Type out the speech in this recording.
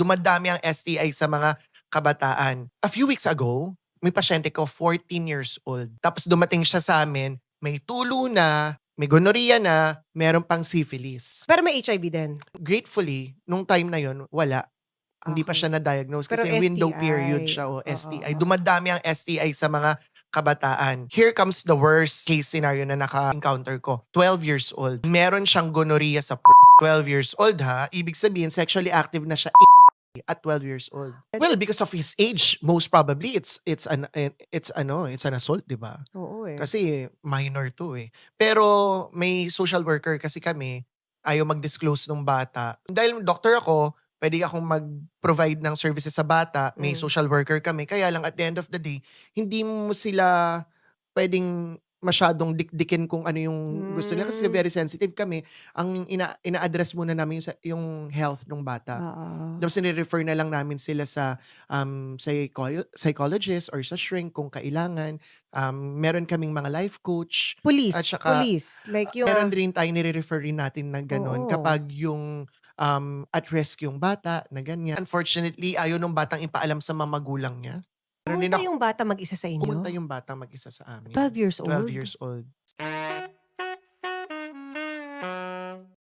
dumadami ang STI sa mga kabataan. A few weeks ago, may pasyente ko, 14 years old. Tapos dumating siya sa amin, may tulo na, may gonorrhea na, meron pang syphilis. Pero may HIV din? Gratefully, nung time na yon wala. Hindi pa Okay. siya na-diagnose Pero kasi window period STI. siya o Oo, STI. oo. Dumadami ang STI sa mga kabataan. Here comes the worst case scenario na naka-encounter ko. 12 years old. Meron siyang gonorrhea sa 12 years old ha. Ibig sabihin, sexually active na siya at 12 years old. Well, because of his age, most probably it's an assault, 'di ba? Oo eh. Kasi minor 'to eh. Pero may social worker kasi kami, ayaw mag-disclose nung bata. Dahil doctor ako, puwede akong mag-provide ng services sa bata, may Mm. social worker kami. Kaya lang at the end of the day, hindi mo sila puwedeng masyadong dikdikin kung ano yung gusto nila kasi Hmm. very sensitive kami. Ang ina-address muna namin yung health nung bata. Oo. Tapos nire-refer na lang namin sila sa, psychologist or sa shrink kung kailangan. Meron kaming mga life coach at saka Police, like yung, meron rin tayong nire-refer rin natin na gano'n oo. kapag yung, at risk yung bata na ganyan. Unfortunately, ayaw nung batang ipaalam sa mga magulang niya. Meron din Pumunta yung bata mag-isa sa pumunta inyo? yung batang mag-isa sa amin. 12 years 12 old? years old.